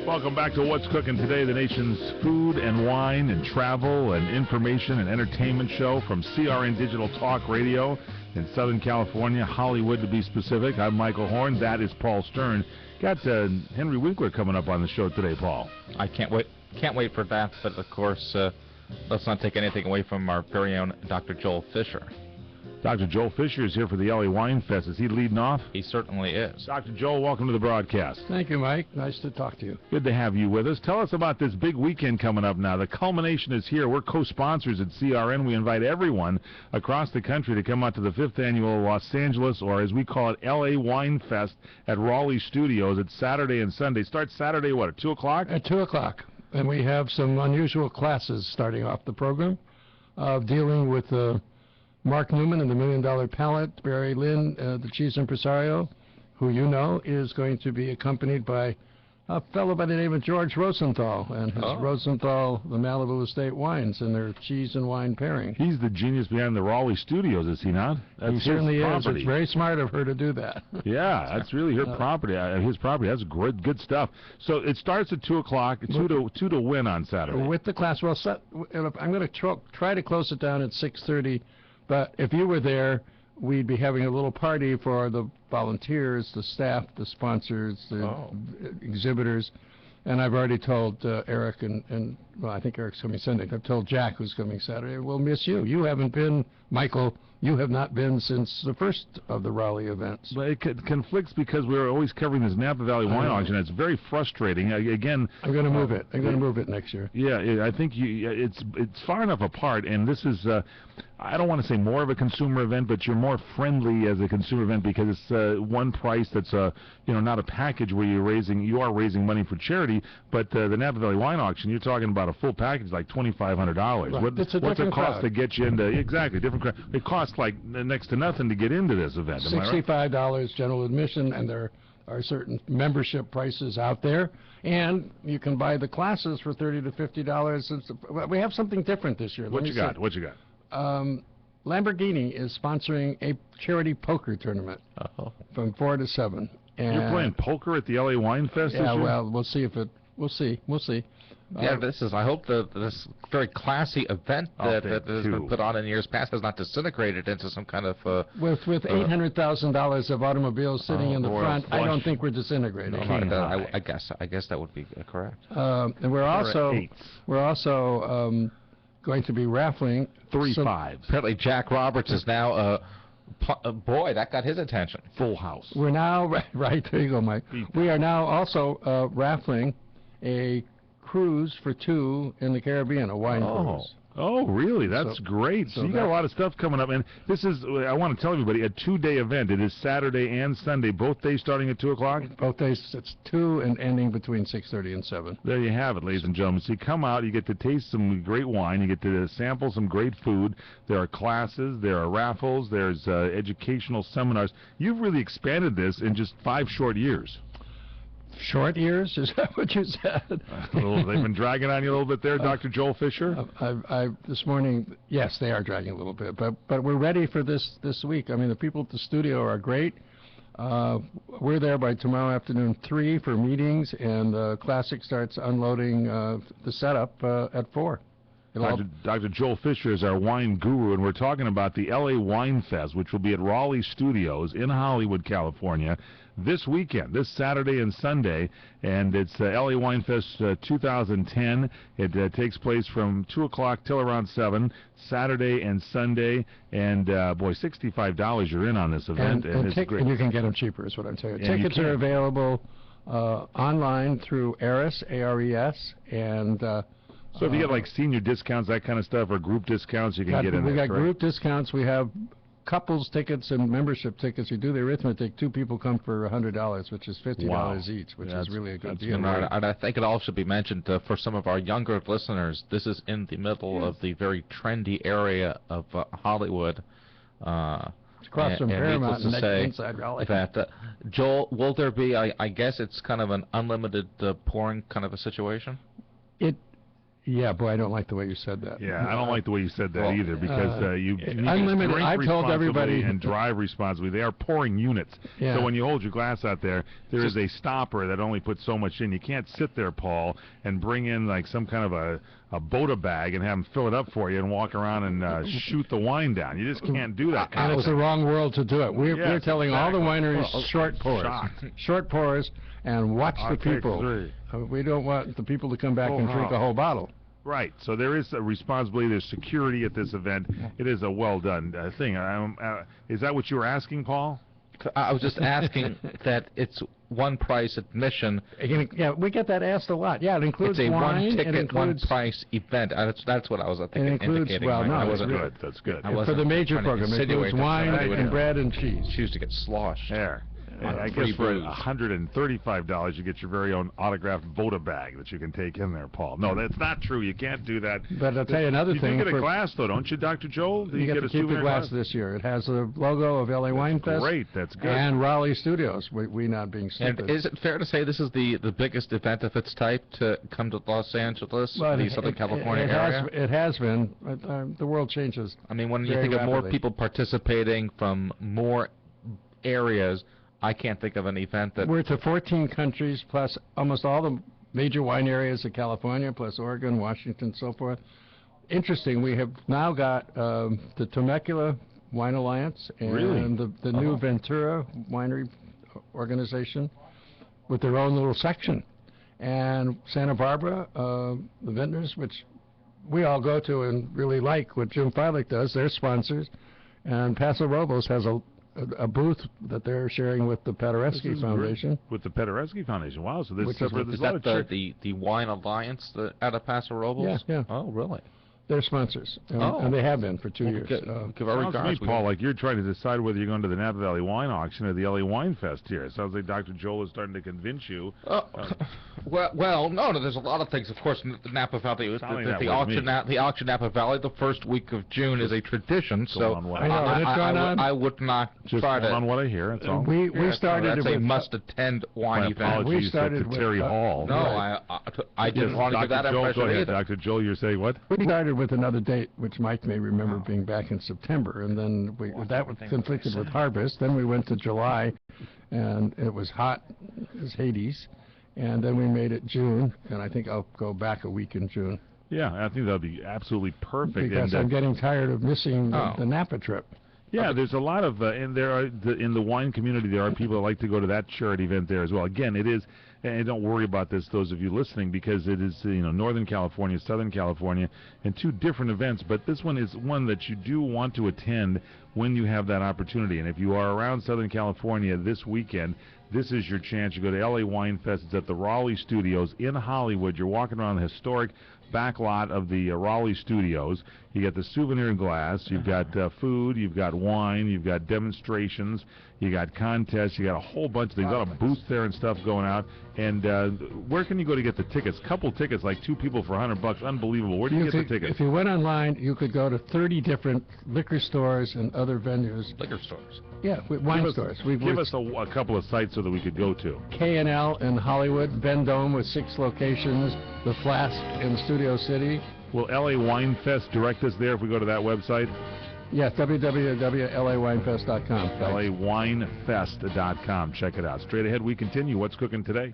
Welcome back to What's Cooking Today, the nation's food and wine and travel and information and entertainment show from CRN Digital Talk Radio in Southern California, Hollywood to be specific. I'm Michael Horn. That is Paul Stern. Got Henry Winkler coming up on the show today, Paul. I can't wait for that, but of course, let's not take anything away from our very own Dr. Joel Fisher. Dr. Joel Fisher is here for the LA Wine Fest. Is he leading off? He certainly is. Dr. Joel, welcome to the broadcast. Thank you, Mike. Nice to talk to you. Good to have you with us. Tell us about this big weekend coming up now. The culmination is here. We're co-sponsors at CRN. We invite everyone across the country to come out to the 5th annual Los Angeles, or as we call it, LA Wine Fest at Raleigh Studios. It's Saturday and Sunday. Starts Saturday, what, at 2 o'clock? At 2 o'clock. And we have some unusual classes starting off the program, dealing with Mark Newman and the $1 Million Palate, Barry Lynn, the cheese impresario, who you know is going to be accompanied by a fellow by the name of George Rosenthal and his Rosenthal, the Malibu Estate Wines, and their cheese and wine pairing. He's the genius behind the Raleigh Studios, is he not? That's he certainly is. Property. It's very smart of her to do that. Yeah, that's really her property, his property. That's good stuff. So it starts at 2 o'clock, 2 to win on Saturday. With the class, well, I'm going to try to close it down at 6:30. But if you were there, we'd be having a little party for the volunteers, the staff, the sponsors, the exhibitors. And I've already told Eric and well, I think Eric's coming Sunday. I've told Jack, who's coming Saturday, we'll miss you. You haven't been, Michael, you have not been since the first of the Raleigh events. But it conflicts because we're always covering this Napa Valley Wine Auction. It's very frustrating. Again, I'm going to move it. I'm going to move it next year. Yeah, I think it's far enough apart, and this is I don't want to say more of a consumer event, but you're more friendly as a consumer event because it's one price that's not a package where you are raising money for charity, but the Napa Valley Wine Auction, you're talking about a full package like $2,500. Right. What's it cost to get you into different crowd? It costs like next to nothing to get into this event. $65 general admission, and there are certain membership prices out there, and you can buy the classes for $30 to $50. We have something different this year. What you got? Lamborghini is sponsoring a charity poker tournament from 4 to 7. And you're playing poker at the LA Wine Fest this year? Yeah, well, we'll see if it. We'll see. Yeah, I hope this very classy event that has been put on in years past has not disintegrated into some kind of with $800,000 of automobiles sitting in the front. I don't think we're disintegrating. I guess that would be correct. And we're also going to be raffling 3-5. Apparently, Jack Roberts is now boy, that got his attention. Full house. We're now right there. You go, Mike. We are now also raffling a cruise for 2 in the Caribbean, a wine cruise. Oh, really? That's great. So you got a lot of stuff coming up. And this is, I want to tell everybody, a 2-day event. It is Saturday and Sunday, both days starting at 2 o'clock? Both days. It's 2 and ending between 6:30 and 7. There you have it, ladies and gentlemen. So you come out, you get to taste some great wine, you get to sample some great food. There are classes, there are raffles, there's educational seminars. You've really expanded this in just 5 short years. Short years? Is that what you said? They've been dragging on you a little bit there, Dr. Joel Fisher? This morning, yes, they are dragging a little bit, but we're ready for this week. I mean, the people at the studio are great. We're there by tomorrow afternoon 3 for meetings, and Classic starts unloading the setup at 4. Dr. Joel Fisher is our wine guru, and we're talking about the LA Wine Fest, which will be at Raleigh Studios in Hollywood, California, this weekend, this Saturday and Sunday, and it's LA Wine Fest 2010. It takes place from 2 o'clock till around 7, Saturday and Sunday, and boy, $65 you're in on this event, and it's great. And you can get them cheaper, is what I'm telling you. Tickets are available online through ARES, A-R-E-S, and so if you get like senior discounts, that kind of stuff, or group discounts, you can get in there. We got group discounts. We have couples tickets and membership tickets. You do the arithmetic. 2 people come for $100, which is $50 each, which is really a good deal. And I think it all should be mentioned for some of our younger listeners. This is in the middle of the very trendy area of Hollywood. Across from Paramount and inside Raleigh. That, Joel, will there be? I guess it's kind of an unlimited pouring kind of a situation. Yeah, boy, I don't like the way you said that. Yeah, I don't like the way you said that either, because you need unlimited. to drink I've told everybody responsibly and drive responsibly. They are pouring units. Yeah. So when you hold your glass out there, there is a stopper that only puts so much in. You can't sit there, Paul, and bring in like some kind of a Bota bag and have them fill it up for you and walk around and shoot the wine down. You just can't do that. And it's the wrong world to do it. We're telling all the wineries short pours. Short pours, and watch the people. We don't want the people to come back and drink a whole bottle. Right. So there is a responsibility. There's security at this event. It is a well-done thing. Is that what you were asking, Paul? I was just asking that it's one price admission. Yeah, we get that asked a lot. Yeah, it includes it's a wine. one ticket, it includes, one price event. That's what I was indicating. Well, no, that's good. That's good. For the major program, it includes wine and bread and cheese. She used to get sloshed. There. I guess for $135 you get your very own autographed Bota bag that you can take in there, Paul. No, that's not true. You can't do that. But I'll tell you another thing. You get a glass, though, don't you, Dr. Joel? You get to keep the glass this year. It has the logo of LA Wine Fest. Great, that's good. And Raleigh Studios. We not being stupid. And is it fair to say this is the biggest event of its type to come to Los Angeles, the Southern California area? It has been. The world changes. I mean, when you think of more people participating from more areas, I can't think of an event that... We're to 14 countries, plus almost all the major wine areas of California, plus Oregon, Washington, so forth. Interesting, we have now got the Temecula Wine Alliance and the new Ventura Winery Organization with their own little section. And Santa Barbara, the vintners, which we all go to and really like what Jim Feilich does, they're sponsors. And Paso Robles has a booth that they're sharing with the Paderewski Foundation. With the Paderewski Foundation. Wow, so there's a lot of the Wine Alliance out of Paso Robles? Yeah. Oh, really? They're sponsors, and they have been for 2 years. Give our regards, Paul, like you're trying to decide whether you're going to the Napa Valley Wine Auction or the LA Wine Fest here. It sounds like Dr. Joel is starting to convince you. Well, no, there's a lot of things. Of course, Napa Valley, the auction Napa Valley, the first week of June is a tradition. So I would not just try to on what I hear. That's all. We started that's with a must-attend wine event. We started to Terry Hall. No, I didn't want to give that impression either. Dr. Joel, you're saying what? We started with another date, which Mike may remember being back in September, and then that was conflicted with harvest. Then we went to July, and it was hot as Hades, and then we made it June, and I think I'll go back a week in June. Yeah, I think that'll be absolutely perfect. Because I'm getting tired of missing the Napa trip. Yeah, there's a lot of, and there are in the wine community, there are people that like to go to that charity event there as well. Again, it is, and don't worry about this, those of you listening, because it is, Northern California, Southern California, and two different events. But this one is one that you do want to attend when you have that opportunity. And if you are around Southern California this weekend, this is your chance. You go to LA Wine Fest. It's at the Raleigh Studios in Hollywood. You're walking around the historic back lot of the Raleigh Studios. You got the souvenir glass, you've got food, you've got wine, you've got demonstrations, you got contests, you got a whole bunch of things. A lot of booths there and stuff going out. And where can you go to get the tickets? Couple tickets, like two people for $100. Unbelievable. Where do you get the tickets? If you went online, you could go to 30 different liquor stores and other venues. Liquor stores? Yeah, wine stores. Give us a couple of sites so that we could go to. K&L in Hollywood, Vendome with 6 locations, The Flask in Studio City. Will LA Wine Fest direct us there if we go to that website? Yes, www.lawinefest.com. lawinefest.com. Check it out. Straight ahead, we continue. What's cooking today?